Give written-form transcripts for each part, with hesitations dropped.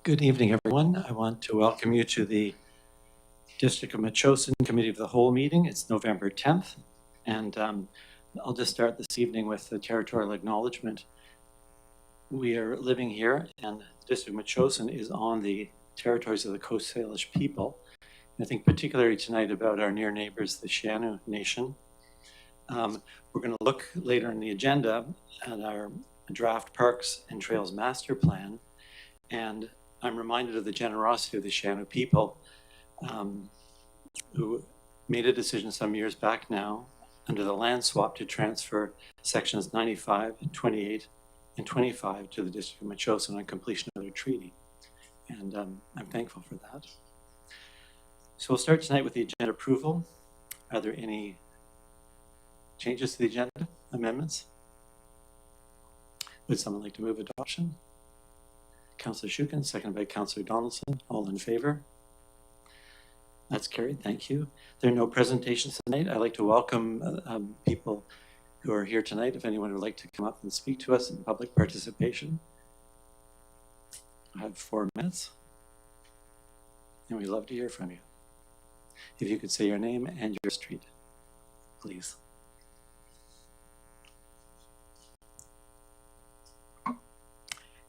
Good evening, everyone. I want to welcome you to the District of Metchosin Committee of the Whole meeting. It's November 10th, and I'll just start this evening with the territorial acknowledgement. We are living here, and the District of Metchosin is on the territories of the Coast Salish people. And I think particularly tonight about our near neighbors, the Sianu Nation. We're going to look later in the agenda at our draft Parks and Trails Master Plan, and I'm reminded of the generosity of the Sianu people who made a decision some years back now under the land swap to transfer sections 95, 28, and 25 to the District of Metchosin on completion of their treaty. And I'm thankful for that. So we'll start tonight with the agenda approval. Are there any changes to the agenda, amendments? Would someone like to move adoption? Councillor Shukin, seconded by Councillor Donaldson. All in favor? That's carried. Thank you. There are no presentations tonight. I'd like to welcome people who are here tonight. If anyone would like to come up and speak to us in public participation. I have 4 minutes. And we'd love to hear from you. If you could say your name and your street, please.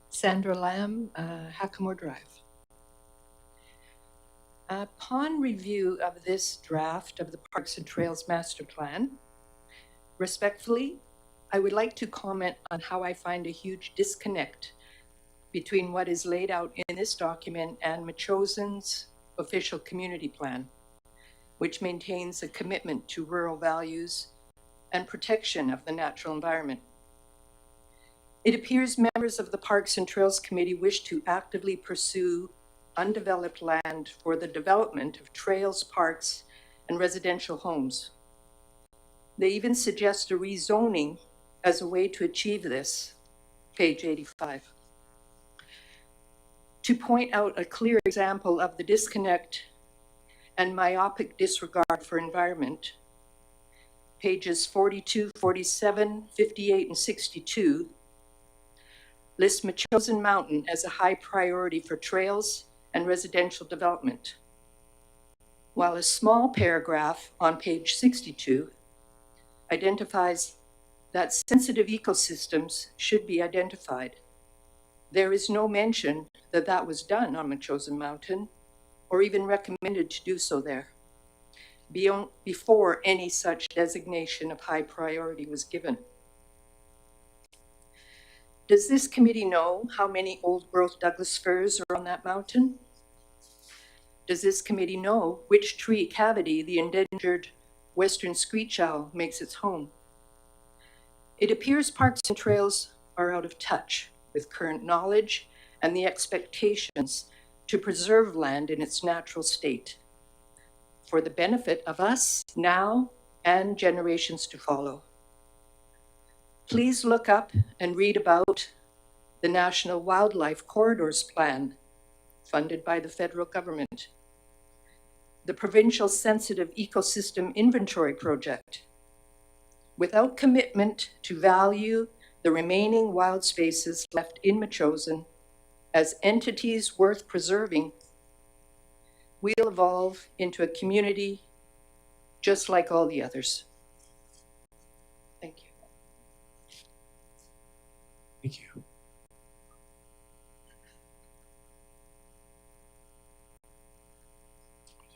Sandra Lamb, Hackamore Drive. Upon review of this draft of the Parks and Trails Master Plan, respectfully, I would like to comment on how I find a huge disconnect between what is laid out in this document and Metchosin's official community plan, which maintains a commitment to rural values and protection of the natural environment. It appears members of the Parks and Trails Committee wish to actively pursue undeveloped land for the development of trails, parks, and residential homes. They even suggest a rezoning as a way to achieve this, page 85. To point out a clear example of the disconnect and myopic disregard for environment, pages 42, 47, 58, and 62 lists Metchosin Mountain as a high priority for trails and residential development, while a small paragraph on page 62 identifies that sensitive ecosystems should be identified. There is no mention that that was done on Metchosin Mountain or even recommended to do so there before any such designation of high priority was given. Does this committee know how many old-growth Douglas firs are on that mountain? Does this committee know which tree cavity the endangered western screech owl makes its home? It appears Parks and Trails are out of touch with current knowledge and the expectations to preserve land in its natural state for the benefit of us now and generations to follow. Please look up and read about the National Wildlife Corridors Plan, funded by the federal government, the Provincial Sensitive Ecosystem Inventory Project. Without commitment to value the remaining wild spaces left in Metchosin as entities worth preserving, we'll evolve into a community just like all the others. Thank you. Thank you. Would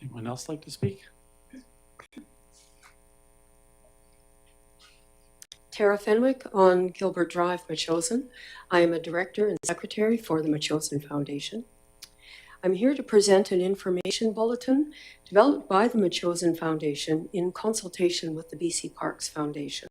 anyone else like to speak? Tara Fenwick on Gilbert Drive, Metchosin. I am a director and secretary for the Metchosin Foundation. I'm here to present an information bulletin developed by the Metchosin Foundation in consultation with the BC Parks Foundation.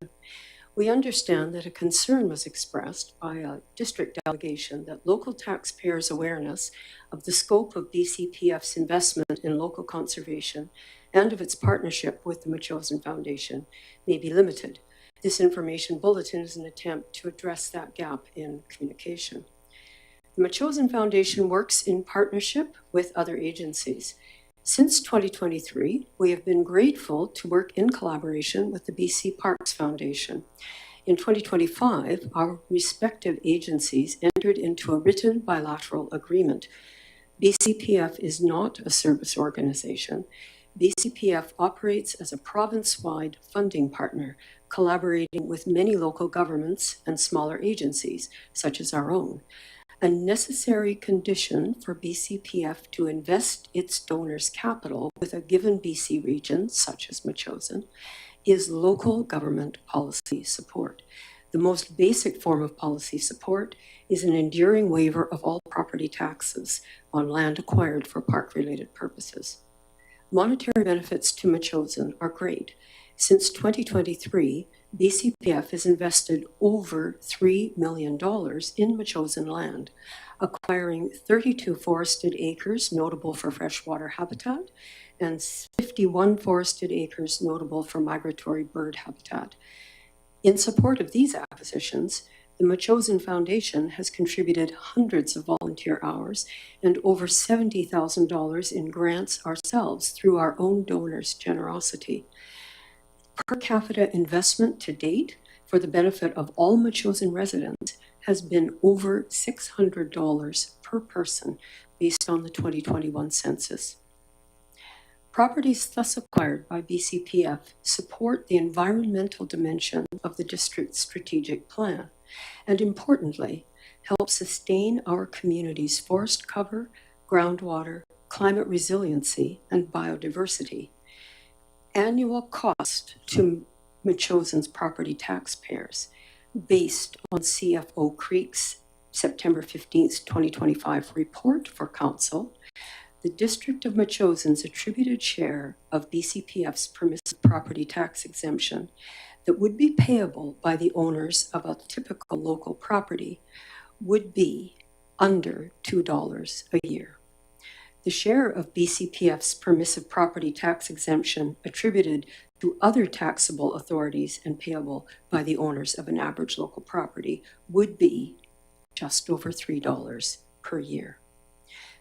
We understand that a concern was expressed by a district delegation that local taxpayers' awareness of the scope of BCPF's investment in local conservation and of its partnership with the Metchosin Foundation may be limited. This information bulletin is an attempt to address that gap in communication. The Metchosin Foundation works in partnership with other agencies. Since 2023, we have been grateful to work in collaboration with the BC Parks Foundation. In 2025, our respective agencies entered into a written bilateral agreement BCPF is not a service organization. BCPF operates as a province-wide funding partner, collaborating with many local governments and smaller agencies, such as our own. A necessary condition for BCPF to invest its donors' capital with a given BC region, such as Metchosin, is local government policy support. The most basic form of policy support is an enduring waiver of all property taxes on land acquired for park-related purposes. Monetary benefits to Metchosin are great. Since 2023, BCPF has invested over $3 million in Metchosin land, acquiring 32 forested acres notable for freshwater habitat and 51 forested acres notable for migratory bird habitat. In support of these acquisitions, the Metchosin Foundation has contributed hundreds of volunteer hours and over $70,000 in grants ourselves through our own donors' generosity. Per capita investment to date for the benefit of all Metchosin residents has been over $600 per person based on the 2021 census. Properties thus acquired by BCPF support the environmental dimension of the district's strategic plan, and importantly, help sustain our community's forest cover, groundwater, climate resiliency, and biodiversity. Annual cost to Metchosin's property taxpayers, based on CFO Creek's September 15th, 2025 report for Council, the District of Metchosin's attributed share of BCPF's permissive property tax exemption that would be payable by the owners of a typical local property would be under $2 a year. The share of BCPF's permissive property tax exemption attributed to other taxable authorities and payable by the owners of an average local property would be just over $3 per year.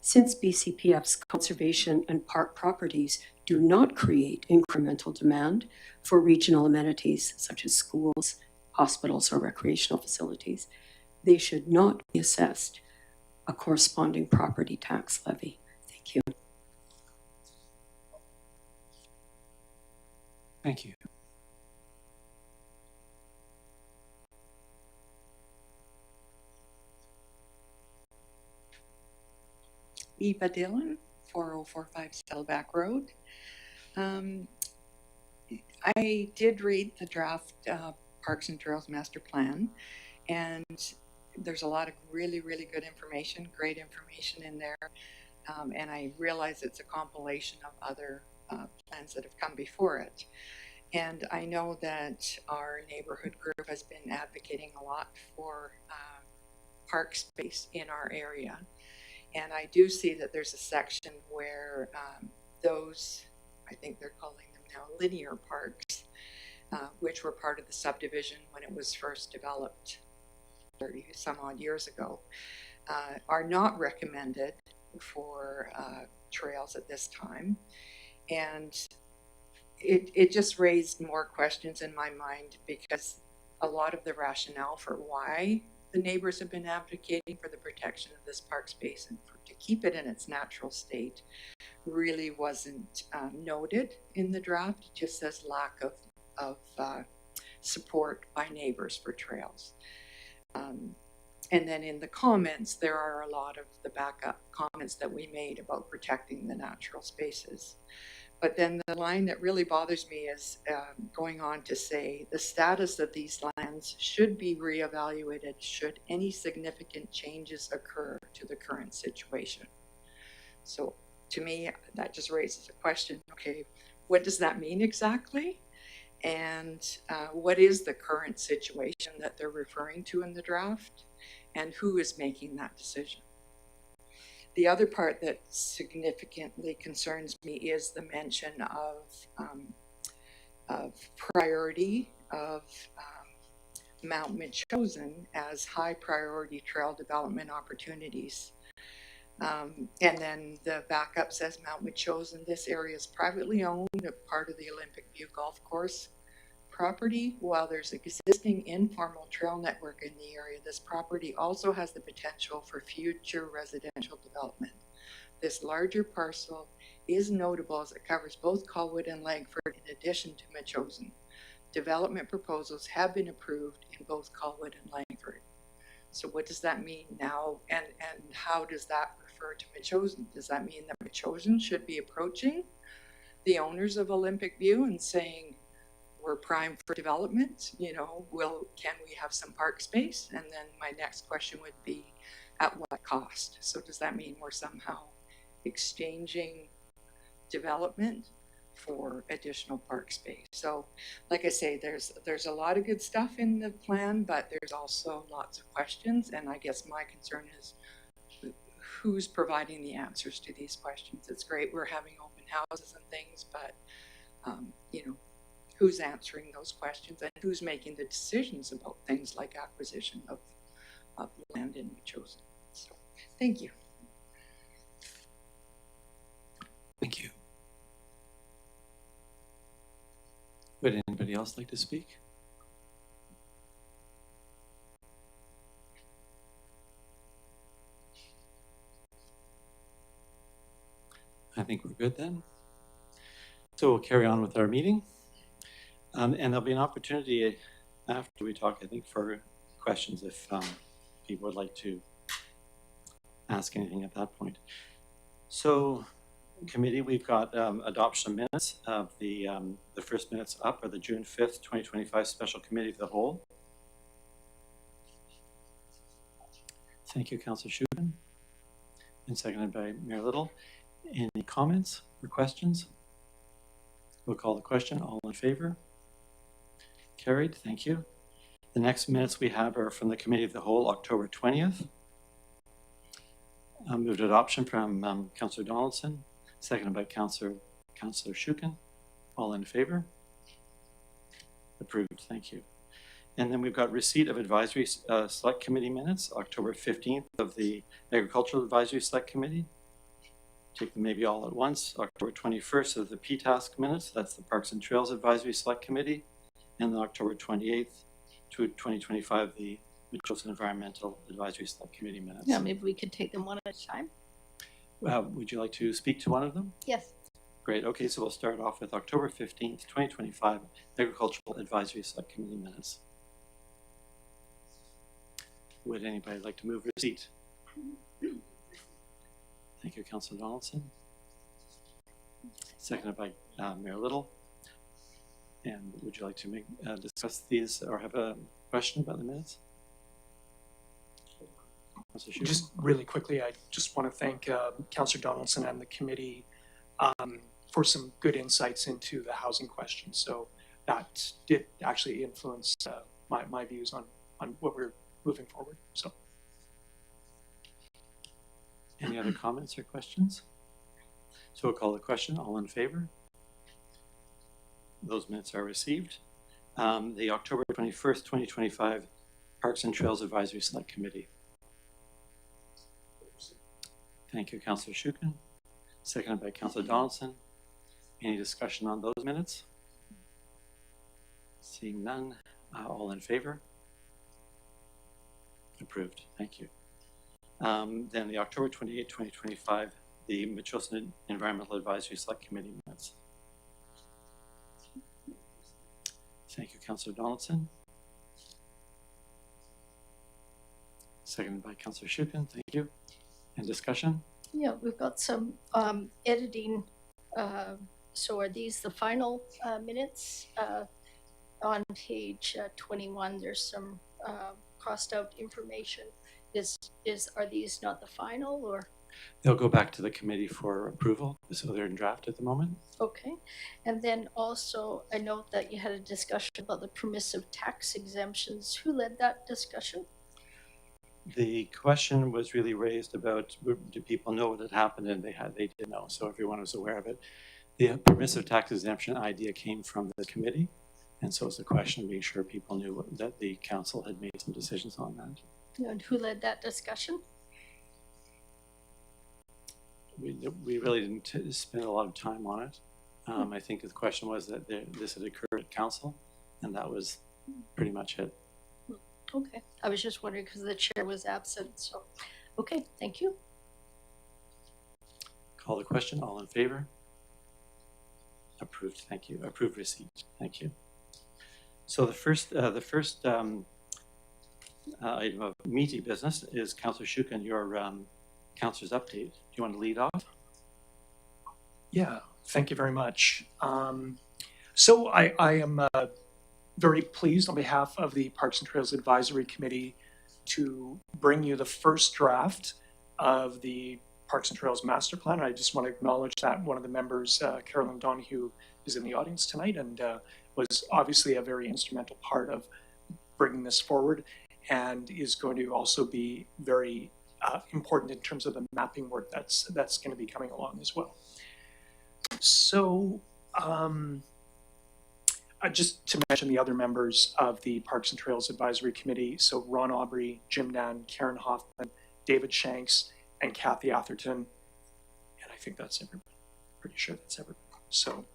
Since BCPF's conservation and park properties do not create incremental demand for regional amenities such as schools, hospitals, or recreational facilities, they should not be assessed a corresponding property tax levy. Thank you. Thank you. Eva Dillon, 4045 Saddleback Road. I did read the draft Parks and Trails Master Plan, and there's a lot of really, really good information, great information in there. And I realize it's a compilation of other plans that have come before it. And I know that our neighborhood group has been advocating a lot for park space in our area. And I do see that there's a section where those, I think they're calling them now linear parks, which were part of the subdivision when it was first developed 30 some odd years ago, are not recommended for trails at this time. And it just raised more questions in my mind, because a lot of the rationale for why the neighbors have been advocating for the protection of this park space and to keep it in its natural state really wasn't noted in the draft. It just says lack of support by neighbors for trails. And then in the comments, there are a lot of the backup comments that we made about protecting the natural spaces. But then the line that really bothers me is going on to say the status of these lands should be reevaluated should any significant changes occur to the current situation. So to me, that just raises a question. Okay, what does that mean exactly? And what is the current situation that they're referring to in the draft? And who is making that decision? The other part that significantly concerns me is the mention of priority of Mount Metchosin as high priority trail development opportunities. And then the backup says Mount Metchosin, this area is privately owned, a part of the Olympic View Golf Course property. While there's existing informal trail network in the area, this property also has the potential for future residential development. This larger parcel is notable as it covers both Colwood and Langford in addition to Metchosin. Development proposals have been approved in both Colwood and Langford. So what does that mean now, and how does that refer to Metchosin? Does that mean that Metchosin should be approaching the owners of Olympic View and saying, we're primed for development, you know, can we have some park space? And then my next question would be, at what cost? So does that mean we're somehow exchanging development for additional park space? So like I say, there's a lot of good stuff in the plan, but there's also lots of questions, and I guess my concern is who's providing the answers to these questions. It's great we're having open houses and things, but you know, who's answering those questions and who's making the decisions about things like acquisition of land in Metchosin. So thank you. Thank you. Would anybody else like to speak? I think we're good then. So we'll carry on with our meeting. And there'll be an opportunity after we talk, I think, for questions if people would like to ask anything at that point. So committee, we've got adoption of minutes of the first minutes up are the June 5th, 2025 Special Committee of the Whole. Thank you, Councillor Schuben, and seconded by Mayor Little. Any comments or questions? We'll call the question. All in favor? Carried. Thank you. The next minutes we have are from the Committee of the Whole, October 20th. Moved adoption from Councillor Donaldson, seconded by Councillor Schuken. All in favor? Approved. Thank you. And then we've got receipt of advisory select committee minutes, October 15th of the Agricultural Advisory Select Committee. Take them maybe all at once. October 21st of the PTASC minutes, that's the Parks and Trails Advisory Select Committee. And then October 28th to 2025, the Metchosin Environmental Advisory Select Committee minutes. Yeah, maybe we could take them one at a time. Would you like to speak to one of them? Yes. Great. Okay, so we'll start off with October 15th, 2025, Agricultural Advisory Select Committee minutes. Would anybody like to move receipt? Thank you, Councillor Donaldson. Seconded by Mayor Little. And would you like to discuss these or have a question about the minutes? Just really quickly, I just want to thank Councillor Donaldson and the committee for some good insights into the housing question. So that did actually influence my views on what we're moving forward. So, any other comments or questions? So we'll call the question. All in favor? Those minutes are received. The October 21st, 2025 Parks and Trails Advisory Select Committee. Thank you, Councillor Schuken. Seconded by Councillor Donaldson. Any discussion on those minutes? Seeing none, all in favor? Approved. Thank you. Then the October 28, 2025, the Metchosin Environmental Advisory Select Committee minutes. Thank you, Councillor Donaldson. Seconded by Councillor Schuken. Thank you. And discussion? Yeah, we've got some editing. So are these the final minutes? On page 21, there's some crossed out information. Are these not the final, or? They'll go back to the committee for approval, so they're in draft at the moment. Okay. And then also, I note that you had a discussion about the permissive tax exemptions. Who led that discussion? The question was really raised about, do people know what had happened? And they did know, so everyone was aware of it. The permissive tax exemption idea came from the committee, and so it's a question of being sure people knew that the council had made some decisions on that. And who led that discussion? We really didn't spend a lot of time on it. I think the question was that this had occurred at council, and that was pretty much it. Okay, I was just wondering because the chair was absent, so, okay, thank you. call the question. All in favor? Approved. Thank you. Approved receipt. Thank you. So the first item of meaty business is Councillor Shukin, your councillor's update. Do you want to lead off? Yeah, thank you very much. So I am very pleased on behalf of the Parks and Trails Advisory Committee to bring you the first draft of the Parks and Trails Master Plan. I just want to acknowledge that one of the members, Carolyn Donahue, is in the audience tonight and was obviously a very instrumental part of bringing this forward, and is going to also be very important in terms of the mapping work that's going to be coming along as well. So just to mention the other members of the Parks and Trails Advisory Committee, so Ron Aubry, Jim Nan, Karen Hoffman, David Shanks, and Kathy Atherton, and I think that's everybody. Pretty sure that's everybody. So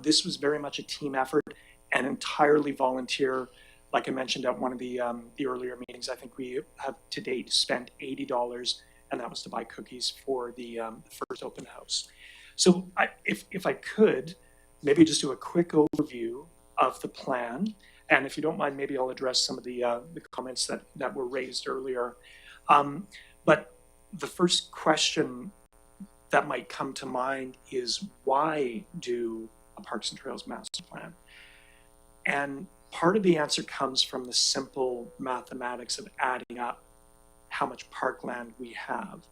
this was very much a team effort and entirely volunteer. Like I mentioned at one of the earlier meetings, I think we have to date spent $80, and that was to buy cookies for the first open house. So if I could, maybe just do a quick overview of the plan, and if you don't mind, maybe I'll address some of the comments that were raised earlier. But the first question that might come to mind is, why do a Parks and Trails Master Plan? And part of the answer comes from the simple mathematics of adding up how much parkland we have.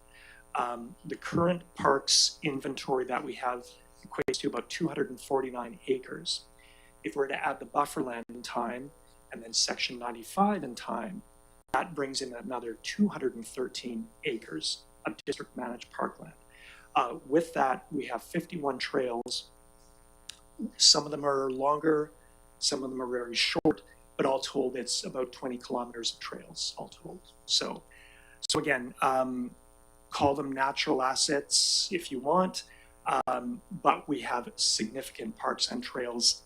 The current parks inventory that we have equates to about 249 acres. If we're to add the buffer land in time and then section 95 in time, that brings in another 213 acres of district managed parkland. With that, we have 51 trails. Some of them are longer, some of them are very short, but all told, it's about 20 kilometers of trails, all told. So again, call them natural assets if you want, but we have significant parks and trails,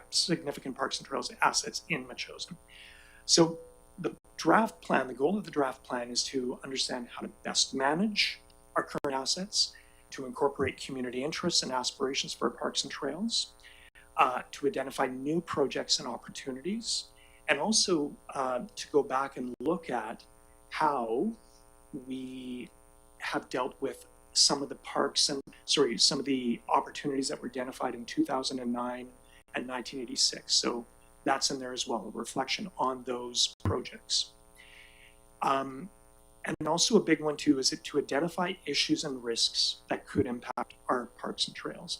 significant parks and trails assets in Metchosin. So the draft plan, the goal of the draft plan is to understand how to best manage our current assets, to incorporate community interests and aspirations for our parks and trails, to identify new projects and opportunities, and also to go back and look at how we have dealt with some of the parks and, some of the opportunities that were identified in 2009 and 1986. So that's in there as well, a reflection on those projects. And also a big one too is to identify issues and risks that could impact our parks and trails.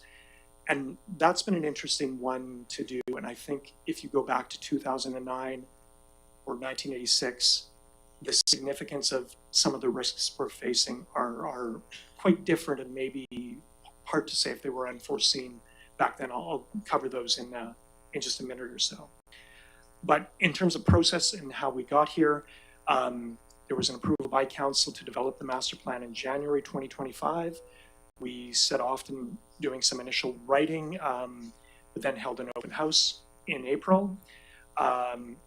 And that's been an interesting one to do. And I think if you go back to 2009 or 1986, the significance of some of the risks we're facing are quite different and maybe hard to say if they were unforeseen back then. I'll cover those in just a minute or so. But in terms of process and how we got here, there was an approval by council to develop the master plan in January 2025. We set off in doing some initial writing, but then held an open house in April.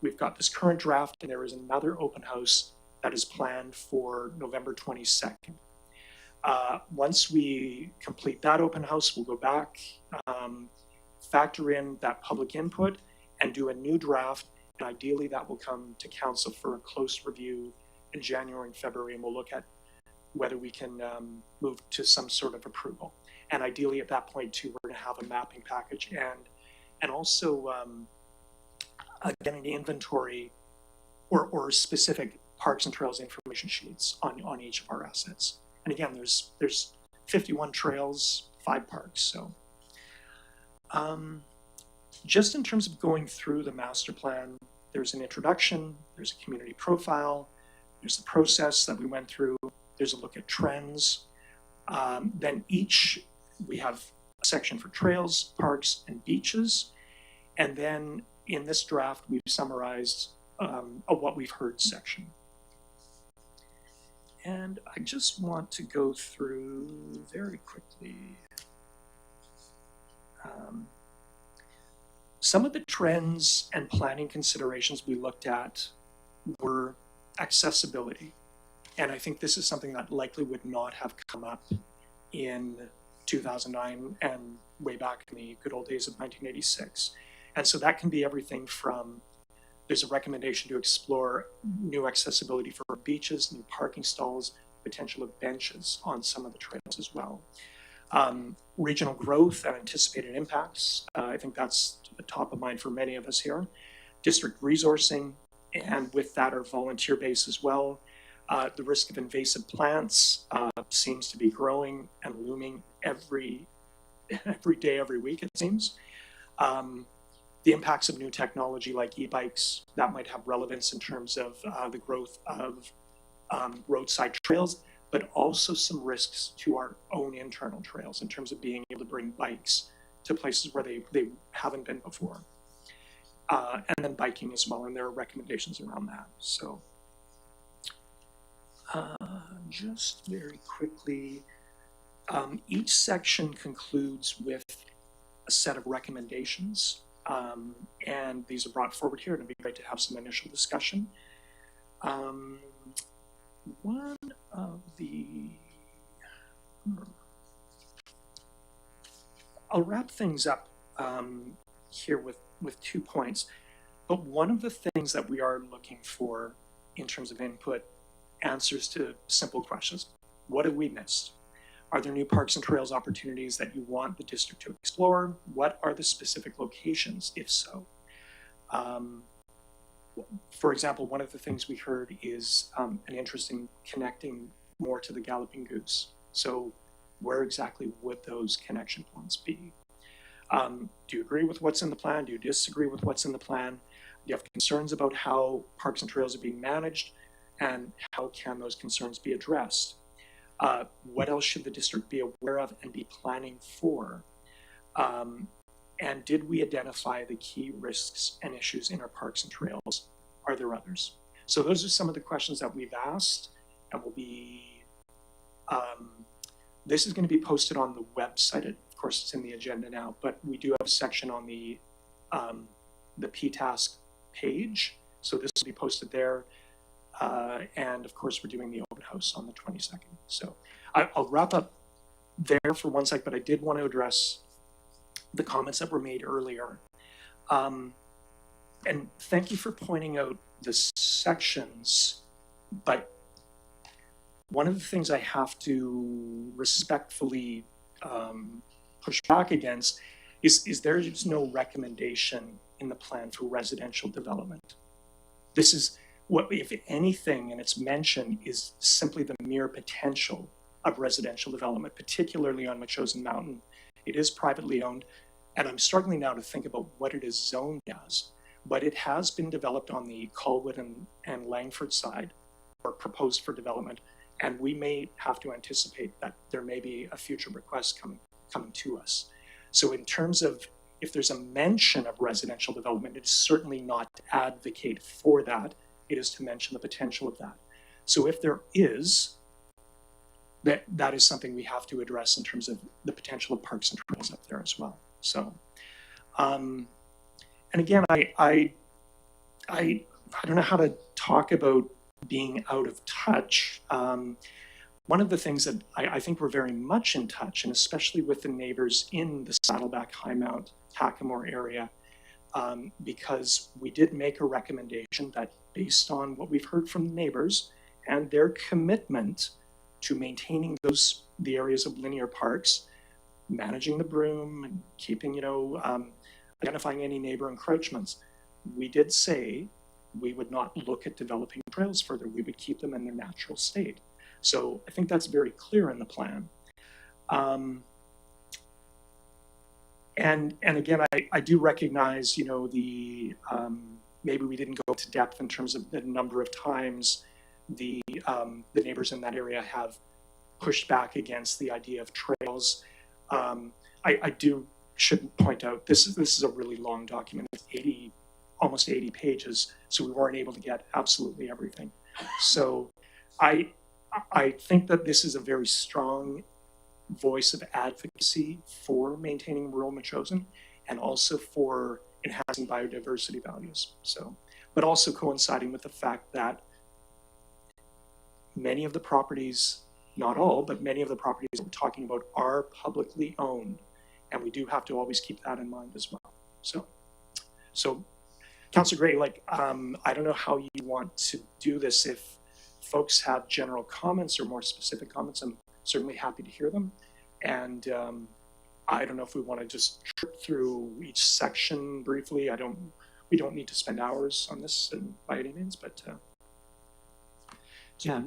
We've got this current draft, and there is another open house that is planned for November 22nd. Once we complete that open house, we'll go back, factor in that public input, and do a new draft. And ideally, that will come to council for a close review in January and February, and we'll look at whether we can move to some sort of approval. And ideally, at that point, too, we're going to have a mapping package and also again an inventory or specific parks and trails information sheets on each of our assets. And again, there's 51 trails, 5 parks. So just in terms of going through the master plan, there's an introduction, there's a community profile, there's the process that we went through, there's a look at trends. Then we have a section for trails, parks, and beaches. And then in this draft, we've summarized a what we've heard section. And I just want to go through very quickly some of the trends and planning considerations we looked at were accessibility. And I think this is something that likely would not have come up in 2009 and way back in the good old days of 1986. And so that can be everything from, there's a recommendation to explore new accessibility for beaches, new parking stalls, potential of benches on some of the trails as well. Regional growth and anticipated impacts, I think that's top of mind for many of us here. District resourcing, and with that our volunteer base as well. The risk of invasive plants seems to be growing and looming every day, every week, it seems. The impacts of new technology like e-bikes, that might have relevance in terms of the growth of roadside trails, but also some risks to our own internal trails in terms of being able to bring bikes to places where they haven't been before. And then biking as well, and there are recommendations around that. So just very quickly, each section concludes with a set of recommendations, and these are brought forward here, and it'd be great to have some initial discussion. One of the, I'll wrap things up here with 2 points, but one of the things that we are looking for in terms of input, answers to simple questions. What have we missed? Are there new parks and trails opportunities that you want the district to explore? What are the specific locations, if so? For example, one of the things we heard is an interest in connecting more to the Galloping Goose. So where exactly would those connection points be? Do you agree with what's in the plan? Do you disagree with what's in the plan? Do you have concerns about how parks and trails are being managed? And how can those concerns be addressed? What else should the district be aware of and be planning for? And did we identify the key risks and issues in our parks and trails? Are there others? So those are some of the questions that we've asked, and will be, this is going to be posted on the website. Of course, it's in the agenda now, but we do have a section on the PTASK page. So this will be posted there. And of course, we're doing the open house on the 22nd. So I'll wrap up there for 1 sec, but I did want to address the comments that were made earlier. And thank you for pointing out the sections, but one of the things I have to respectfully push back against is there's no recommendation in the plan for residential development. This is what, if anything, and it's mentioned, is simply the mere potential of residential development, particularly on Metchosin Mountain. It is privately owned, and I'm struggling now to think about what it is zoned as, but it has been developed on the Colwood and Langford side, or proposed for development, and we may have to anticipate that there may be a future request coming to us. So in terms of, if there's a mention of residential development, it's certainly not to advocate for that. It is to mention the potential of that. So if there is, that is something we have to address in terms of the potential of parks and trails up there as well. So, and again, I don't know how to talk about being out of touch. One of the things that I think we're very much in touch, and especially with the neighbors in the Saddleback, Highmount, Hackamore area, because we did make a recommendation that, based on what we've heard from neighbors and their commitment to maintaining the areas of linear parks, managing the broom and keeping, identifying any neighbor encroachments, we did say we would not look at developing trails further. We would keep them in their natural state. So I think that's very clear in the plan. And again, I do recognize, maybe we didn't go into depth in terms of the number of times the neighbors in that area have pushed back against the idea of trails. I should point out, this is a really long document. It's almost 80 pages, so we weren't able to get absolutely everything. So I think that this is a very strong voice of advocacy for maintaining rural Metchosin and also for enhancing biodiversity values. So, but also coinciding with the fact that many of the properties not all, but many of the properties that we're talking about are publicly owned. And we do have to always keep that in mind as well. So Councillor Gray, like, I don't know how you want to do this. If folks have general comments or more specific comments, I'm certainly happy to hear them. And I don't know if we want to just trip through each section briefly. We don't need to spend hours on this by any means, but. Yeah,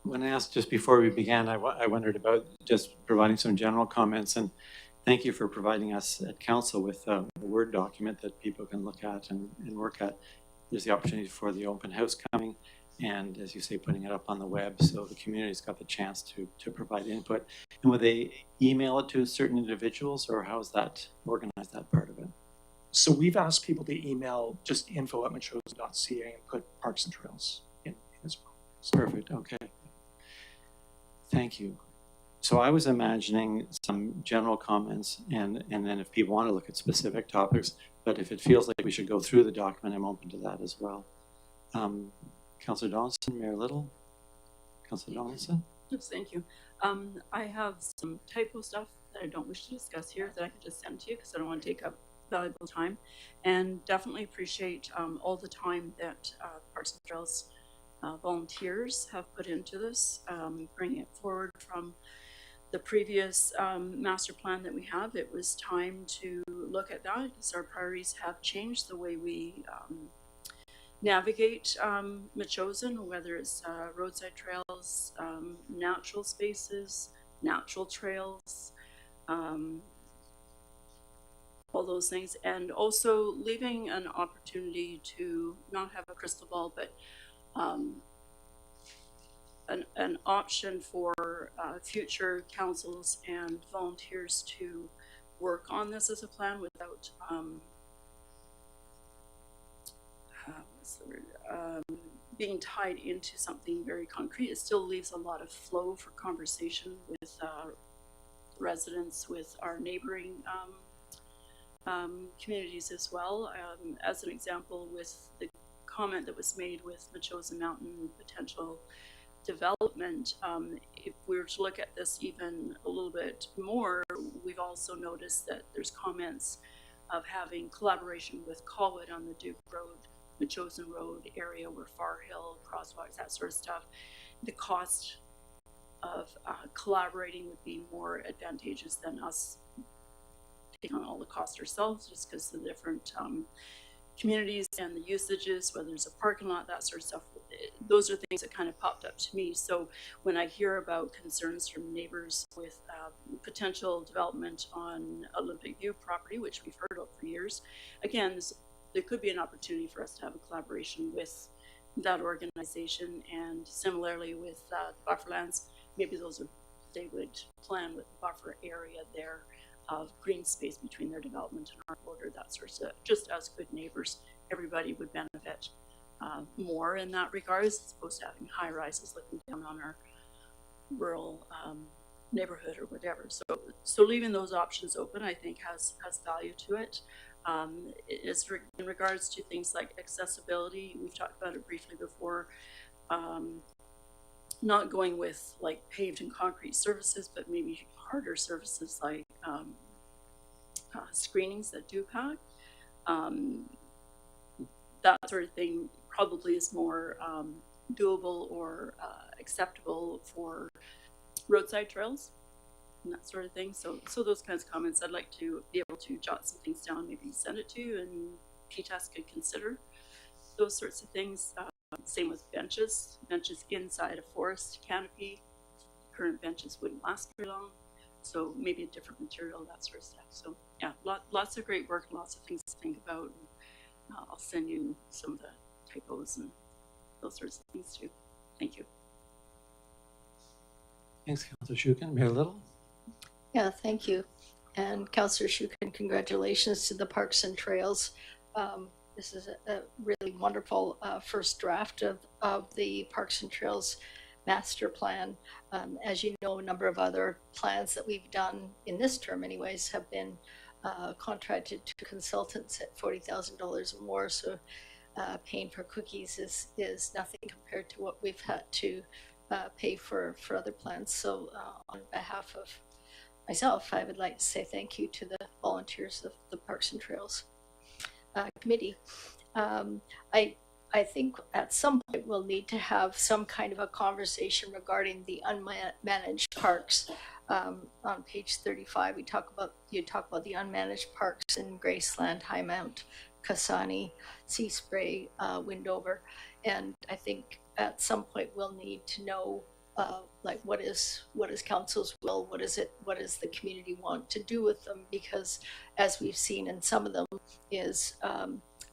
when I asked just before we began, I wondered about just providing some general comments, and thank you for providing us at council with a Word document that people can look at and work at. There's the opportunity for the open house coming, and as you say, putting it up on the web so the community's got the chance to provide input. And would they email it to certain individuals, or how is that organized, that part of it? So we've asked people to email just info@metchosin.ca and put Parks and Trails in as well. Perfect, okay. Thank you. So I was imagining some general comments, and then if people want to look at specific topics, but if it feels like we should go through the document, I'm open to that as well. Councillor Donaldson, Mayor Little? Councillor Donaldson? Yes, thank you. I have some typo stuff that I don't wish to discuss here that I can just send to you because I don't want to take up valuable time, and definitely appreciate all the time that Parks and Trails volunteers have put into this, bringing it forward from the previous master plan that we have. It was time to look at that because our priorities have changed the way we navigate Metchosin, whether it's roadside trails, natural spaces, natural trails, all those things, and also leaving an opportunity to not have a crystal ball, but an option for future councils and volunteers to work on this as a plan without what's the word? Being tied into something very concrete. It still leaves a lot of flow for conversation with residents, with our neighboring communities as well. As an example, with the comment that was made with Metchosin Mountain potential development, if we were to look at this even a little bit more, we've also noticed that there's comments of having collaboration with Colwood on the Duke Road, Metchosin Road area where Far Hill, Crosswalks, that sort of stuff. The cost of collaborating would be more advantageous than us taking on all the cost ourselves, just because of the different communities and the usages, whether there's a parking lot, that sort of stuff. Those are things that kind of popped up to me. So when I hear about concerns from neighbors with potential development on Olympic View property, which we've heard of for years, again, there could be an opportunity for us to have a collaboration with that organization, and similarly with the bufferlands, maybe they would plan with the buffer area there of green space between their development and our border, that sort of stuff. Just as good neighbors, everybody would benefit more in that regard, as opposed to having high rises looking down on our rural neighborhood or whatever. So leaving those options open, I think, has value to it. In regards to things like accessibility, we've talked about it briefly before. Not going with like paved and concrete surfaces, but maybe harder surfaces like screenings that do pack. That sort of thing probably is more doable or acceptable for roadside trails and that sort of thing. So those kinds of comments, I'd like to be able to jot some things down, maybe send it to you, and PTAS could consider those sorts of things. Same with benches inside a forest canopy. Current benches wouldn't last very long, so maybe a different material, that sort of stuff. So yeah, lots of great work, lots of things to think about. And, I'll send you some of the typos and those sorts of things too. Thank you. Thanks, Councillor Shukin. Mayor Little? Yeah, thank you. And Councillor Shukin, congratulations to the Parks and Trails. This is a really wonderful first draft of the Parks and Trails master plan. As you know, a number of other plans that we've done in this term anyways have been contracted to consultants at $40,000 or more. So paying for cookies is nothing compared to what we've had to pay for other plans. So on behalf of myself, I would like to say thank you to the volunteers of the Parks and Trails Committee. I think at some point we'll need to have some kind of a conversation regarding the unmanaged parks. On page 35, you talk about the unmanaged parks in Graceland, Highmount, Kasani, Sea Spray, Windover, and I think at some point we'll need to know like what is council's will, what does the community want to do with them, because as we've seen in some of them is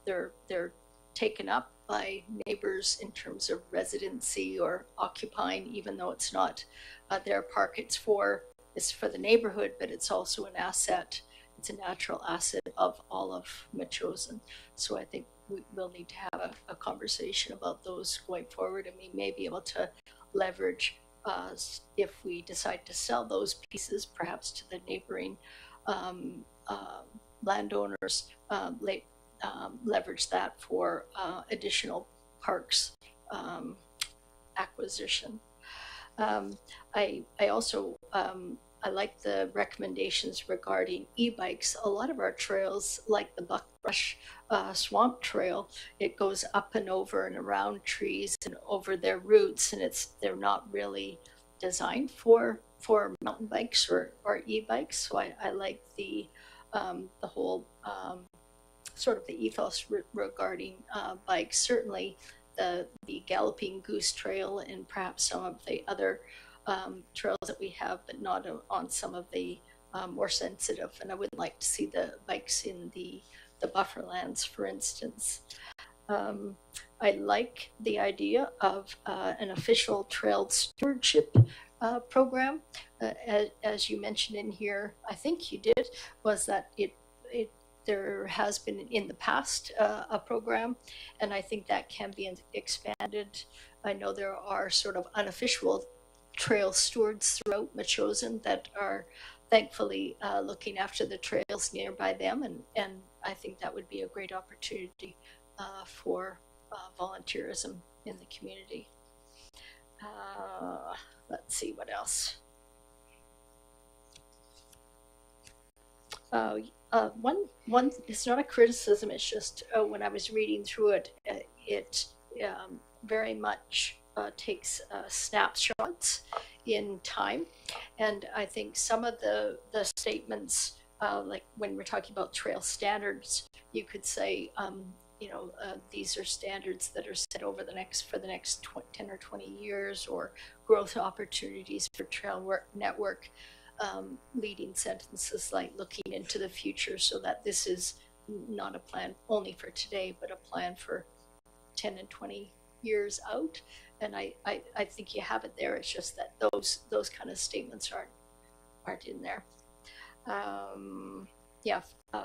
they're taken up by neighbors in terms of residency or occupying, even though it's not their park. It's for the neighborhood, but it's also an asset. It's a natural asset of all of Metchosin. So I think we'll need to have a conversation about those going forward, and we may be able to leverage if we decide to sell those pieces, perhaps to the neighboring landowners, leverage that for additional parks acquisition. I also I like the recommendations regarding e-bikes. A lot of our trails, like the Buckbrush Swamp Trail, it goes up and over and around trees and over their roots, and they're not really designed for mountain bikes or e-bikes. So I like the whole sort of the ethos regarding bikes. Certainly the Galloping Goose Trail and perhaps some of the other trails that we have, but not on some of the more sensitive. And I would like to see the bikes in the buffer lands, for instance. I like the idea of an official trail stewardship program. As you mentioned in here, I think you did, was that there has been in the past a program, and I think that can be expanded. I know there are sort of unofficial trail stewards throughout Metchosin that are thankfully looking after the trails nearby them, and I think that would be a great opportunity for volunteerism in the community. Let's see what else. One, it's not a criticism, it's just when I was reading through it, it very much takes snapshots in time. And I think some of the statements, like when we're talking about trail standards, you could say, these are standards that are set over the next 10 or 20 years, or growth opportunities for trail network. Leading sentences like looking into the future, so that this is not a plan only for today, but a plan for 10 and 20 years out. And I think you have it there. It's just that those kind of statements aren't in there.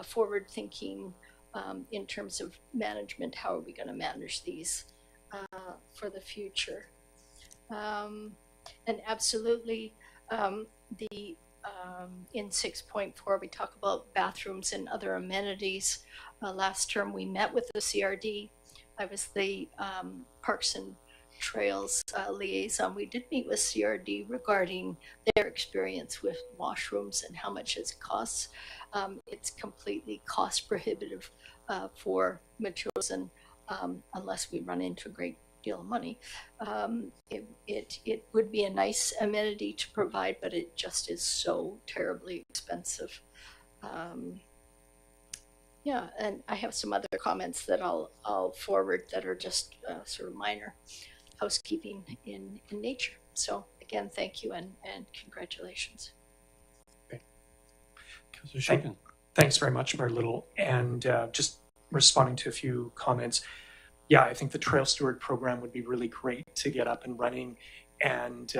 Forward thinking in terms of management. How are we going to manage these for the future? And absolutely, in 6.4, we talk about bathrooms and other amenities. Last term, we met with the CRD. I was the Parks and Trails liaison. We did meet with CRD regarding their experience with washrooms and how much it costs. It's completely cost prohibitive for Metchosin unless we run into a great deal of money. It would be a nice amenity to provide, but it just is so terribly expensive. And I have some other comments that I'll forward that are just sort of minor housekeeping in nature. So again, thank you and congratulations. Okay. Councillor Schicken. Thanks very much, Mayor Little. And just responding to a few comments. Yeah, I think the Trail Steward program would be really great to get up and running. And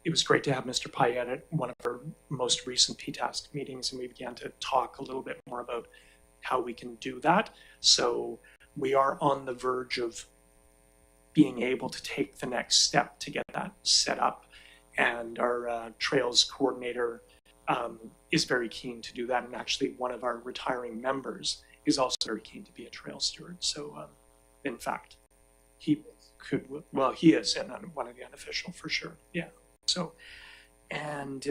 it was great to have Mr. Payette at one of our most recent PTASC meetings, and we began to talk a little bit more about how we can do that. So we are on the verge of being able to take the next step to get that set up. And our trails coordinator is very keen to do that. And actually one of our retiring members is also very keen to be a trail steward. So in fact, he well, he is, and one of the unofficial for sure. Yeah. So, and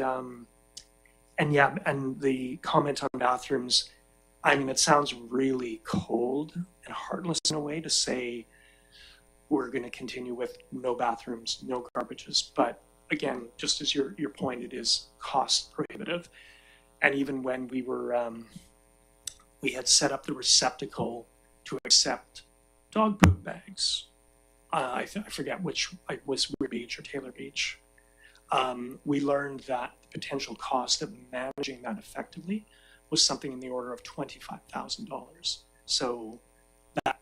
yeah, and the comment on bathrooms, I mean, it sounds really cold and heartless in a way to say we're going to continue with no bathrooms, no garbages. But again, just as your point, it is cost prohibitive. And even when we were, we had set up the receptacle to accept dog poop bags. I forget which, it was Weir Beach or Taylor Beach. We learned that the potential cost of managing that effectively was something in the order of $25,000. So that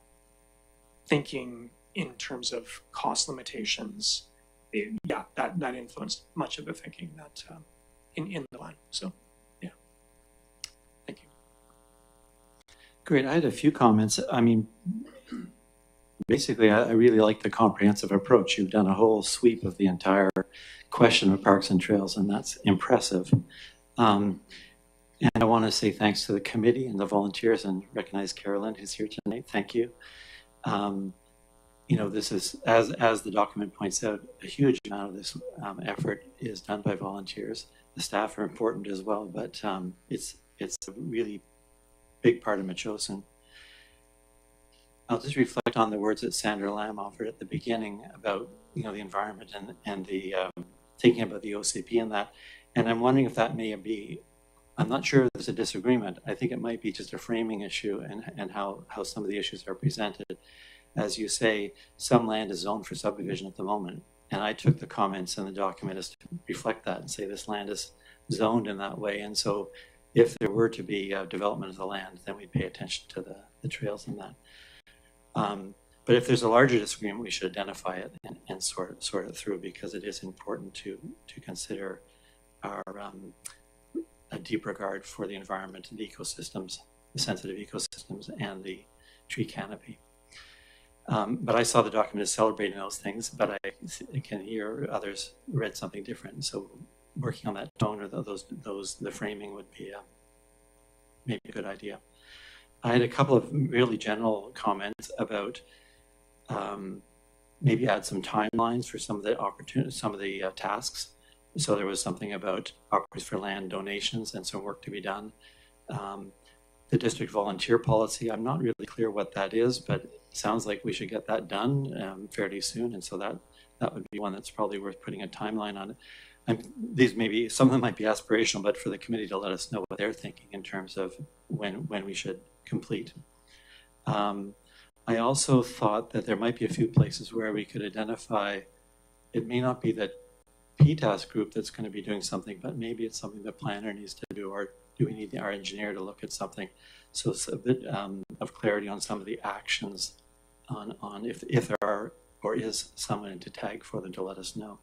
thinking in terms of cost limitations, that influenced much of the thinking that in the line. So, yeah, thank you. Great. I had a few comments. I mean, basically, I really like the comprehensive approach. You've done a whole sweep of the entire question of parks and trails, and that's impressive. And I want to say thanks to the committee and the volunteers, and recognize Carolyn, who's here tonight. Thank you. You know, this is, as the document points out, a huge amount of this effort is done by volunteers. The staff are important as well, but it's a really big part of Metchosin. I'll just reflect on the words that Sandra Lamb offered at the beginning about, you know, the environment and the thinking about the OCP and that. And I'm wondering if that may be, I'm not sure if there's a disagreement. I think it might be just a framing issue and how some of the issues are presented. As you say, some land is zoned for subdivision at the moment. And I took the comments in the document as to reflect that and say this land is zoned in that way. And so if there were to be development of the land, then we'd pay attention to the trails and that. But if there's a larger disagreement, we should identify it and sort it through, because it is important to consider our a deep regard for the environment and the ecosystems, the sensitive ecosystems, and the tree canopy. But I saw the document as celebrating those things, but I can hear others read something different. So working on that tone or the framing would be maybe a good idea. I had a couple of really general comments about maybe add some timelines for some of the tasks. So there was something about opportunities for land donations and some work to be done. The district volunteer policy, I'm not really clear what that is, but it sounds like we should get that done fairly soon. And so that would be one that's probably worth putting a timeline on it. These maybe, some of them might be aspirational, but for the committee to let us know what they're thinking in terms of when we should complete. I also thought that there might be a few places where we could identify, it may not be that PTAS group that's going to be doing something, but maybe it's something the planner needs to do, or do we need our engineer to look at something? So it's a bit of clarity on some of the actions on if there are or is someone to tag for them to let us know.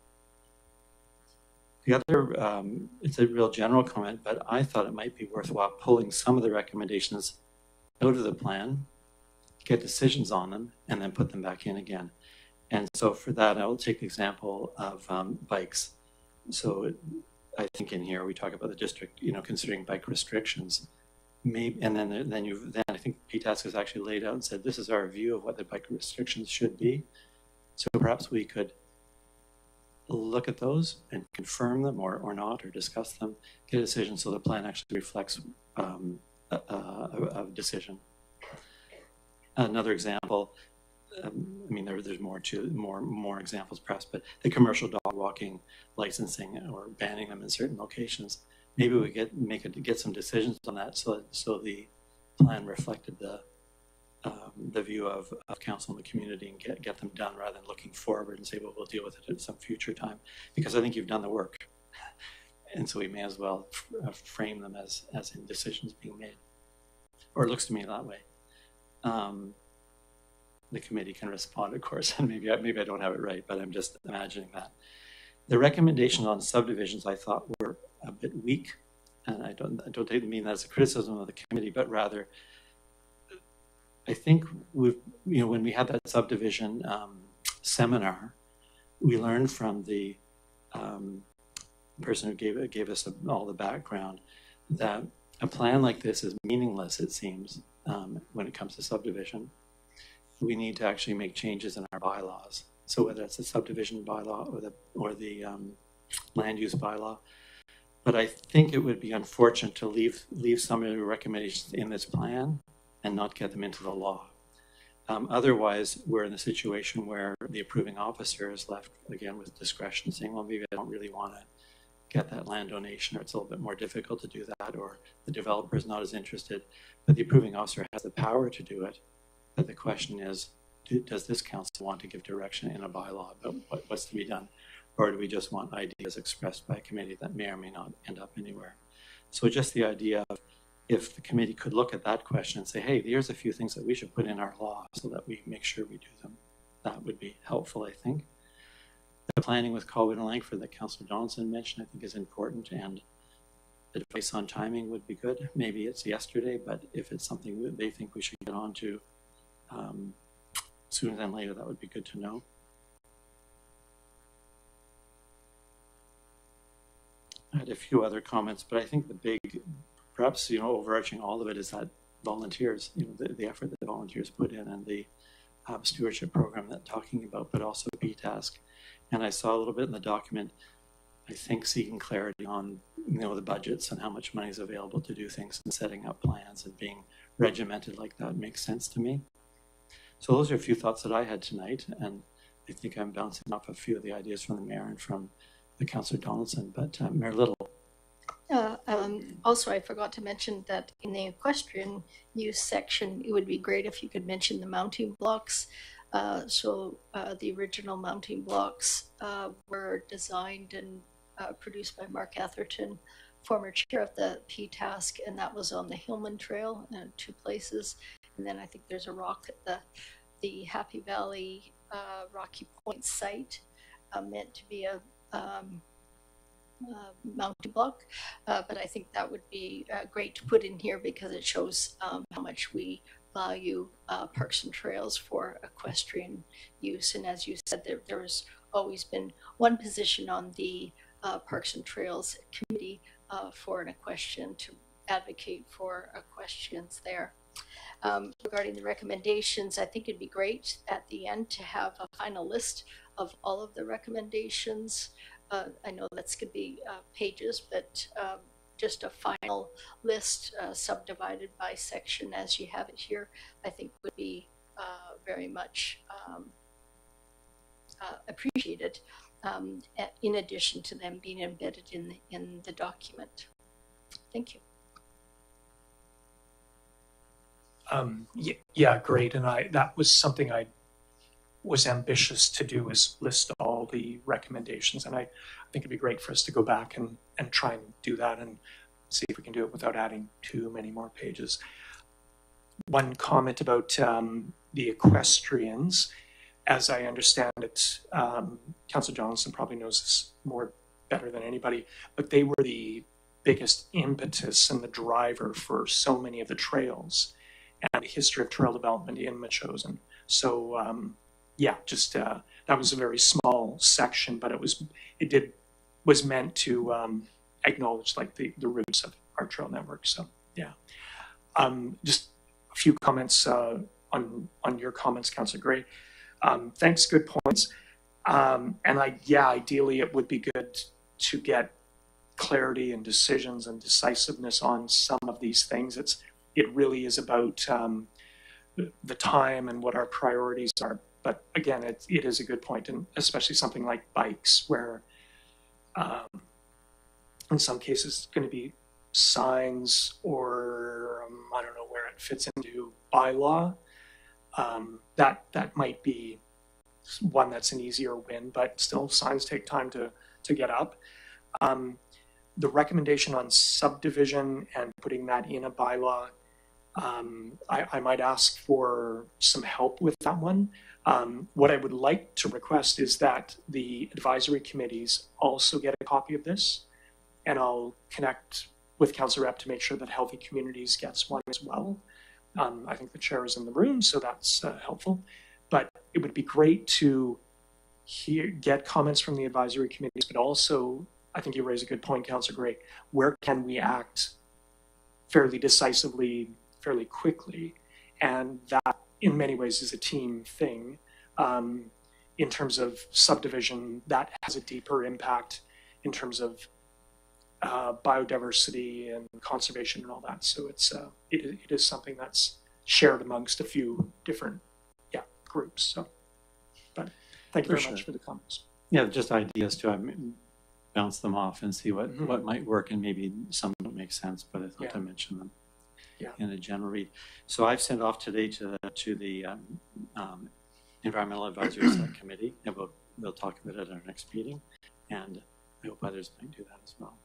The other, it's a real general comment, but I thought it might be worthwhile pulling some of the recommendations out of the plan, get decisions on them, and then put them back in again. And so for that, I will take the example of bikes. So I think in here we talk about the district, you know, considering bike restrictions. Maybe, and then I think PTAS has actually laid out and said this is our view of what the bike restrictions should be. So perhaps we could look at those and confirm them or not, or discuss them, get a decision so the plan actually reflects a decision. Another example, I mean, there's more examples perhaps, but the commercial dog walking licensing or banning them in certain locations. Maybe we get some decisions on that, so the plan reflected the view of council and the community, and get them done rather than looking forward and say, well, we'll deal with it at some future time, because I think you've done the work, and so we may as well frame them as in decisions being made, or it looks to me that way. The committee can respond, of course, and maybe I don't have it right, but I'm just imagining that. The recommendations on subdivisions I thought were a bit weak, and I don't mean that as a criticism of the committee, but rather I think when we had that subdivision seminar, we learned from the person who gave us all the background that a plan like this is meaningless, it seems, when it comes to subdivision. We need to actually make changes in our bylaws So whether it's the subdivision bylaw or the land use bylaw. But I think it would be unfortunate to leave some of the recommendations in this plan and not get them into the law. Otherwise, we're in a situation where the approving officer is left again with discretion, saying, well, maybe I don't really want to get that land donation, or it's a little bit more difficult to do that, or the developer is not as interested. But the approving officer has the power to do it. But the question is, does this council want to give direction in a bylaw about what's to be done? Or do we just want ideas expressed by a committee that may or may not end up anywhere? So just the idea of, if the committee could look at that question and say, hey, here's a few things that we should put in our law so that we make sure we do them, that would be helpful, I think. The planning with Colwood and Langford that Councillor Donaldson mentioned, I think, is important, and advice on timing would be good. Maybe it's yesterday, but if it's something that they think we should get on to sooner than later, that would be good to know. I had a few other comments, but I think the big, perhaps, overarching all of it is that volunteers, the effort that the volunteers put in, and the stewardship program that talking about, but also BTask. And I saw a little bit in the document, I think, seeking clarity on, the budgets and how much money is available to do things, and setting up plans and being regimented like that makes sense to me. So those are a few thoughts that I had tonight, and I think I'm bouncing off a few of the ideas from the mayor and from the Councillor Donaldson, but Mayor Little. Also, I forgot to mention that in the equestrian use section, it would be great if you could mention the mounting blocks. The original mounting blocks were designed and produced by Mark Atherton, former chair of the PTask, and that was on the Hillman Trail in 2 places. And then I think there's a rock at the Happy Valley Rocky Point site, meant to be a mounting block, but I think that would be great to put in here, because it shows how much we value parks and trails for equestrian use. And as you said, there has always been one position on the Parks and Trails Committee for an equestrian, to advocate for equestrians there. Regarding the recommendations, I think it'd be great at the end to have a final list of all of the recommendations. I know that's going to be pages, but just a final list subdivided by section as you have it here, I think would be very much appreciated, in addition to them being embedded in the document. Thank you. Yeah, great. And that was something I was ambitious to do, is list all the recommendations. And I think it'd be great for us to go back and try and do that and see if we can do it without adding too many more pages. One comment about the equestrians, as I understand it, Councillor Johnson probably knows this better than anybody, but they were the biggest impetus and the driver for so many of the trails and the history of trail development in Metchosin. So that was a very small section, but it was meant to acknowledge like the roots of our trail network. So yeah, just a few comments on your comments, Councillor Gray. Thanks, good points. Ideally it would be good to get clarity and decisions and decisiveness on some of these things. It really is about the time and what our priorities are. But again, it is a good point, and especially something like bikes, where in some cases it's going to be signs, or I don't know where it fits into bylaw. That might be one that's an easier win, but still signs take time to get up. The recommendation on subdivision and putting that in a bylaw, I might ask for some help with that one. What I would like to request is that the advisory committees also get a copy of this, and I'll connect with Councillor Rep to make sure that Healthy Communities gets one as well. I think the chair is in the room, so that's helpful. But it would be great to get comments from the advisory committees, but also, I think you raise a good point, Councillor Gray, where can we act fairly decisively, fairly quickly? And that, in many ways, is a team thing. in terms of subdivision, that has a deeper impact in terms of biodiversity and conservation and all that. So it is something that's shared amongst a few different groups. So, but thank you For very much sure. for the comments. Yeah, just ideas to bounce them off and see what, Mhm. what might work, and maybe some don't make sense, but I thought Yeah. to mention them Yeah. in a general read. So I've sent off today to the Environmental Advisory Subcommittee, and we'll talk about it at our next meeting, and I hope others might do that as well.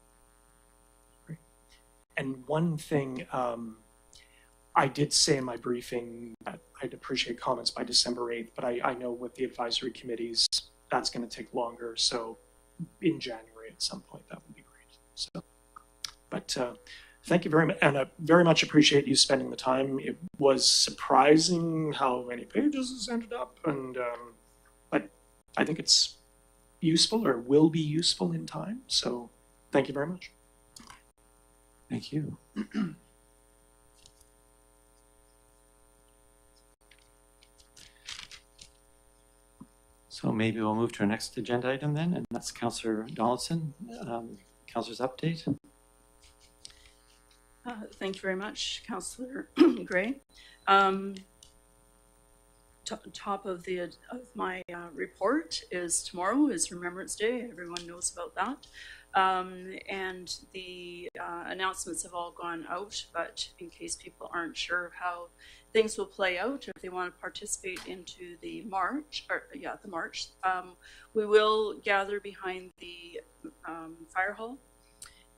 Great. And one thing I did say in my briefing that I'd appreciate comments by December 8th, but I know with the advisory committees, that's going to take longer. So in January at some point, that would be great. So, but thank you very much. And I very much appreciate you spending the time. It was surprising how many pages this ended up. And, but I think it's useful, or will be useful in time. So thank you very much. Thank you. So maybe we'll move to our next agenda item then, and that's Councillor Donaldson. Councillor's update. Thank you very much, Councillor Gray. Top of my report is tomorrow is Remembrance Day. Everyone knows about that. And the announcements have all gone out, but in case people aren't sure of how things will play out, if they want to participate into the march, we will gather behind the fire hall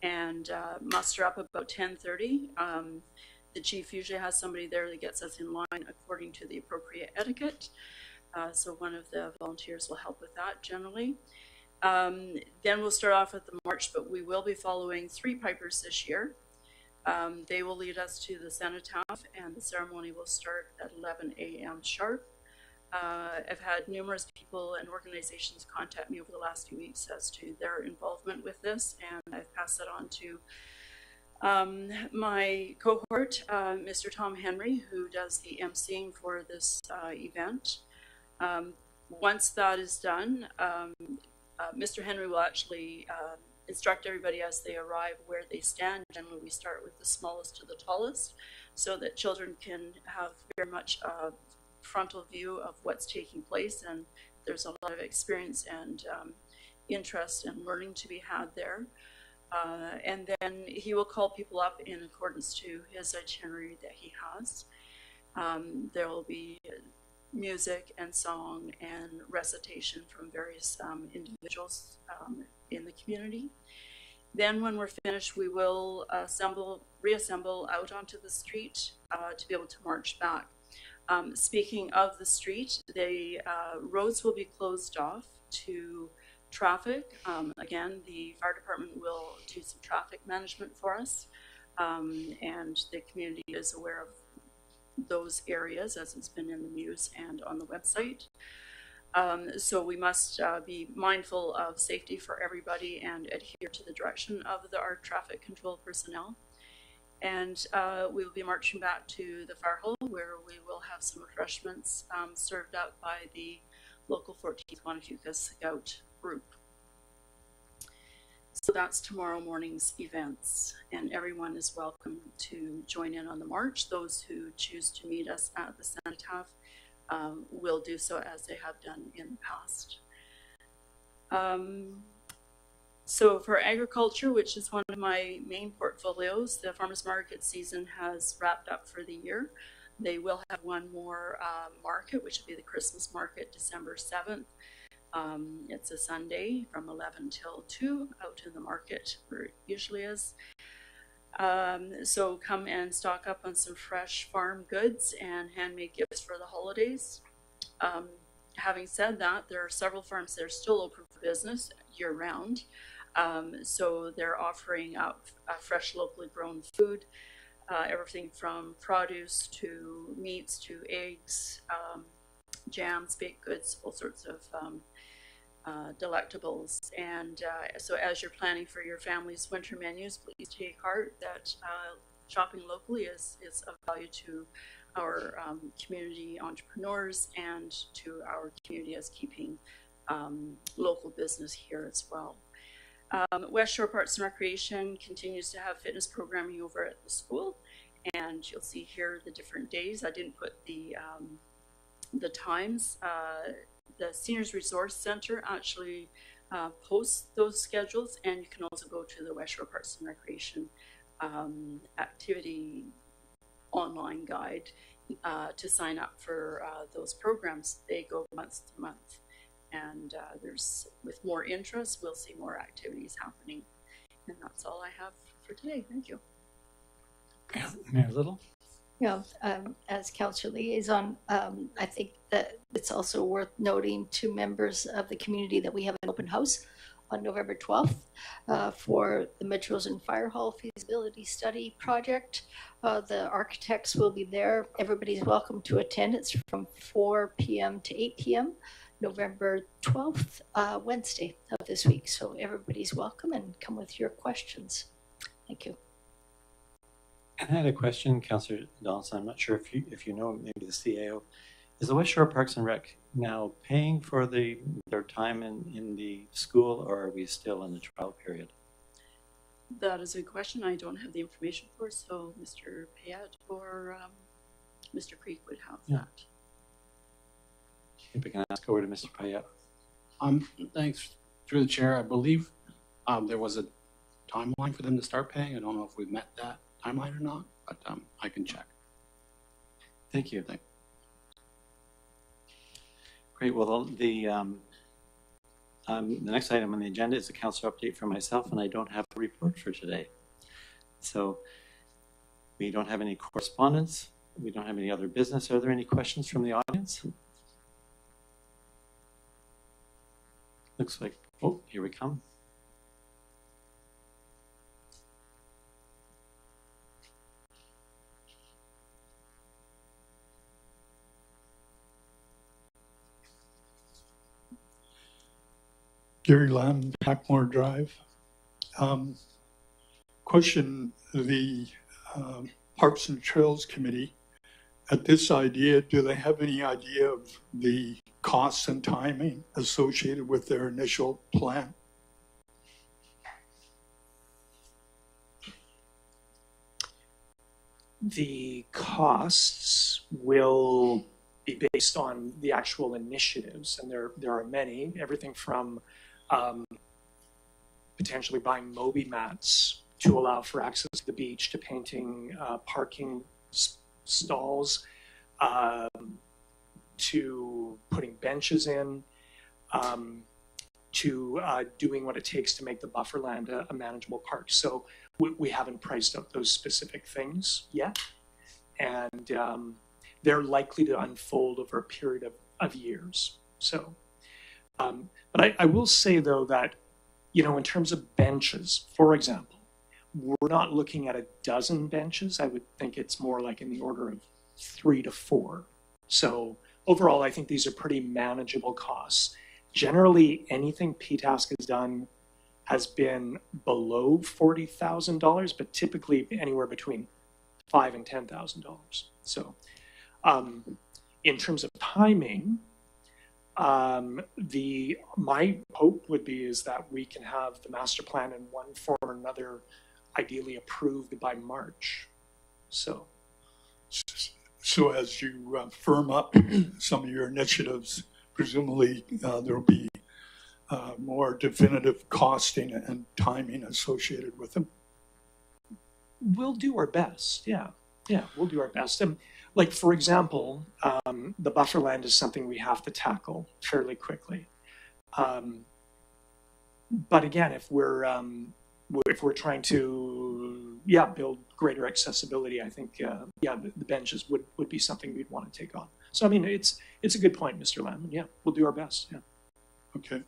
and muster up about 10:30. The chief usually has somebody there that gets us in line according to the appropriate etiquette. So one of the volunteers will help with that generally. Then we'll start off with the march, but we will be following 3 pipers this year. They will lead us to the cenotaph, and the ceremony will start at 11 a.m. sharp. I've had numerous people and organizations contact me over the last few weeks as to their involvement with this, and I've passed that on to my cohort, Mr. Tom Henry, who does the emceeing for this event. Once that is done, Mr. Henry will actually instruct everybody as they arrive where they stand. Generally, we start with the smallest to the tallest, so that children can have very much a frontal view of what's taking place, and there's a lot of experience and interest and learning to be had there. And then he will call people up in accordance to his itinerary that he has. There will be music and song and recitation from various individuals in the community. Then when we're finished, we will reassemble out onto the street to be able to march back. Speaking of the street, the roads will be closed off to traffic. Again, the fire department will do some traffic management for us, and the community is aware of those areas as it's been in the news and on the website. So we must be mindful of safety for everybody and adhere to the direction of our traffic control personnel. And we will be marching back to the fire hall, where we will have some refreshments served up by the local 14th Wanatuka Scout group. So that's tomorrow morning's events, and everyone is welcome to join in on the march. Those who choose to meet us at the cenotaph will do so as they have done in the past. So for agriculture, which is one of my main portfolios, the farmers market season has wrapped up for the year. They will have one more market, which will be the Christmas market, December 7th. It's a Sunday from 11 till 2 out in the market where it usually is. So come and stock up on some fresh farm goods and handmade gifts for the holidays. Having said that, there are several farms that are still open for business year round. So they're offering up fresh locally grown food, everything from produce to meats to eggs, jams, baked goods, all sorts of delectables. And so as you're planning for your family's winter menus, please take heart that shopping locally is of value to our community entrepreneurs and to our community as keeping local business here as well. West Shore Parks and Recreation continues to have fitness programming over at the school, and you'll see here the different days. I didn't put the times. The Seniors Resource Center actually posts those schedules, and you can also go to the West Shore Parks and Recreation activity online guide to sign up for those programs. They go month to month. And there's, with more interest, we'll see more activities happening. And that's all I have for today. Thank you. Mayor Little? Yeah, as Councillor Liaison, I think that it's also worth noting to members of the community that we have an open house on November 12th for the Metchosin Fire Hall feasibility study project. The architects will be there. Everybody's welcome to attend. It's from 4 p.m. to 8 p.m. November 12th, Wednesday of this week. So everybody's welcome and come with your questions. Thank you. And I had a question, Councillor Donaldson. I'm not sure if you know, maybe the CAO. Is the West Shore Parks and Rec now paying for their time in the school, or are we still in the trial period? That is a question I don't have the information for, so Mr. Payette or Mr. Creek would have that. If I can ask over to Mr. Payette. Thanks. Through the chair, I believe there was a timeline for them to start paying. I don't know if we've met that timeline or not, but I can check. Thank you. Great. Well, the next item on the agenda is a council update for myself, and I don't have a report for today. So we don't have any correspondence. We don't have any other business. Are there any questions from the audience? Looks like, oh, here we come. Gary Lamb, Hackmore Drive. Question the Parks and Trails Committee. At this idea, do they have any idea of the costs and timing associated with their initial plan? The costs will be based on the actual initiatives, and there are many, everything from potentially buying Moby mats to allow for access to the beach, to painting parking stalls, to putting benches in, to doing what it takes to make the bufferland a manageable park. So we haven't priced out those specific things yet, and they're likely to unfold over a period of years. So, but I will say though that, you know, in terms of benches, for example, we're not looking at a dozen benches. I would think it's more like in the order of 3 to 4. So overall, I think these are pretty manageable costs. Generally, anything PTASC has done has been below $40,000, but typically anywhere between $5,000 and $10,000. So in terms of timing, my hope would be is that we can have the master plan in one form or another, ideally approved by March. So as you firm up some of your initiatives, presumably there'll be more definitive costing and timing associated with them. We'll do our best. Yeah, we'll do our best. And like, for example, the bufferland is something we have to tackle fairly quickly. But again, if we're trying to build greater accessibility, I think the benches would be something we'd want to take on. So I mean, it's a good point, Mr. Lamb. Yeah, we'll do our best. Yeah. Okay.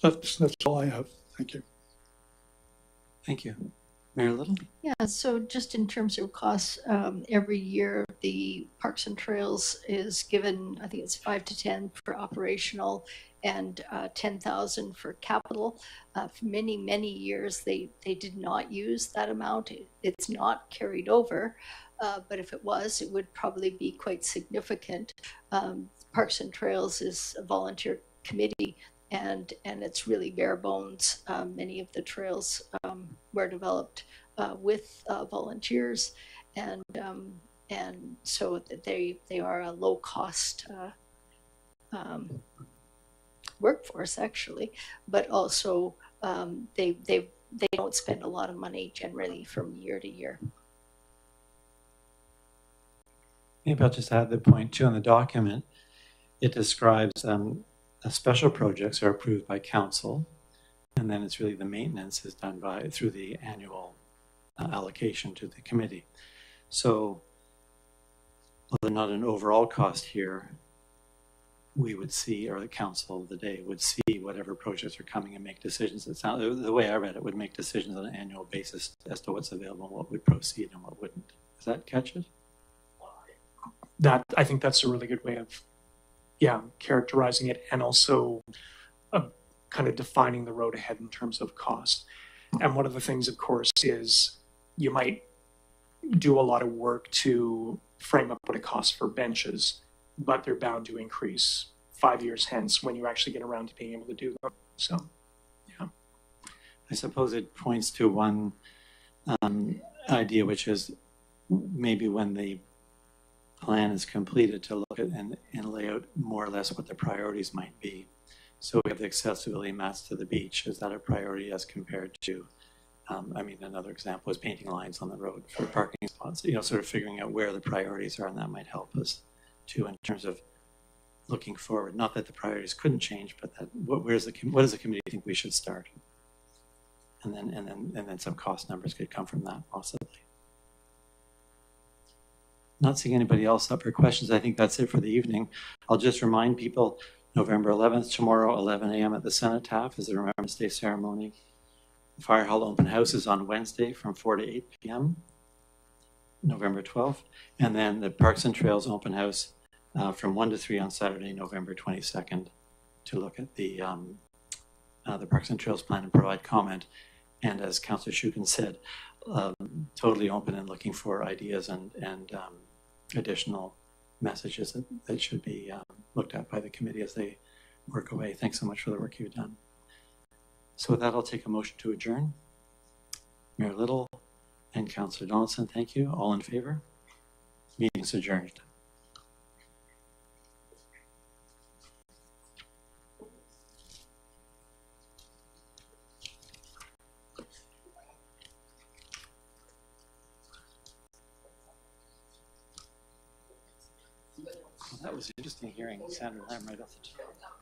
That's all I have. Thank you. Thank you. Mayor Little? Yeah, so just in terms of costs, every year the Parks and Trails is given, I think it's 5 to 10 for operational and 10,000 for capital. For many, many years, they did not use that amount. It's not carried over, but if it was, it would probably be quite significant. Parks and Trails is a volunteer committee, and it's really bare bones. Many of the trails were developed with volunteers, and so they are a low cost workforce actually, but also they don't spend a lot of money generally from year to year. Maybe I'll just add the point too. In the document, it describes special projects are approved by council, and then it's really the maintenance is done through the annual allocation to the committee. So, although not an overall cost here, we would see, or the council of the day would see whatever projects are coming and make decisions. It sounds, the way I read it, would make decisions on an annual basis as to what's available, what would proceed and what wouldn't. Does that catch it? I think that's a really good way of, characterizing it, and also kind of defining the road ahead in terms of cost. And one of the things, of course, is you might do a lot of work to frame up what it costs for benches, but they're bound to increase 5 years hence when you actually get around to being able to do them. So, yeah. I suppose it points to one idea, which is maybe when the plan is completed to look at and lay out more or less what the priorities might be. So we have the accessibility mats to the beach. Is that a priority as compared to, another example is painting lines on the road for parking spots, sort of figuring out where the priorities are, and that might help us too in terms of looking forward. Not that the priorities couldn't change, but that what does the committee think we should start? And then some cost numbers could come from that possibly. Not seeing anybody else up for questions. I think that's it for the evening. I'll just remind people, November 11th, tomorrow, 11 a.m. at the Cenotaph is the Remembrance Day ceremony. The Fire Hall open house is on Wednesday from 4 to 8 p.m., November 12th. And then the Parks and Trails open house from 1 to 3 on Saturday, November 22nd, to look at the Parks and Trails plan and provide comment. And as Councillor Shukin said, totally open and looking for ideas and additional messages that should be looked at by the committee as they work away. Thanks so much for the work you've done. So with that, I'll take a motion to adjourn. Mayor Little and Councillor Donaldson, thank you. All in favor? Meeting's adjourned. That was interesting hearing Sandra Lamb right off the top.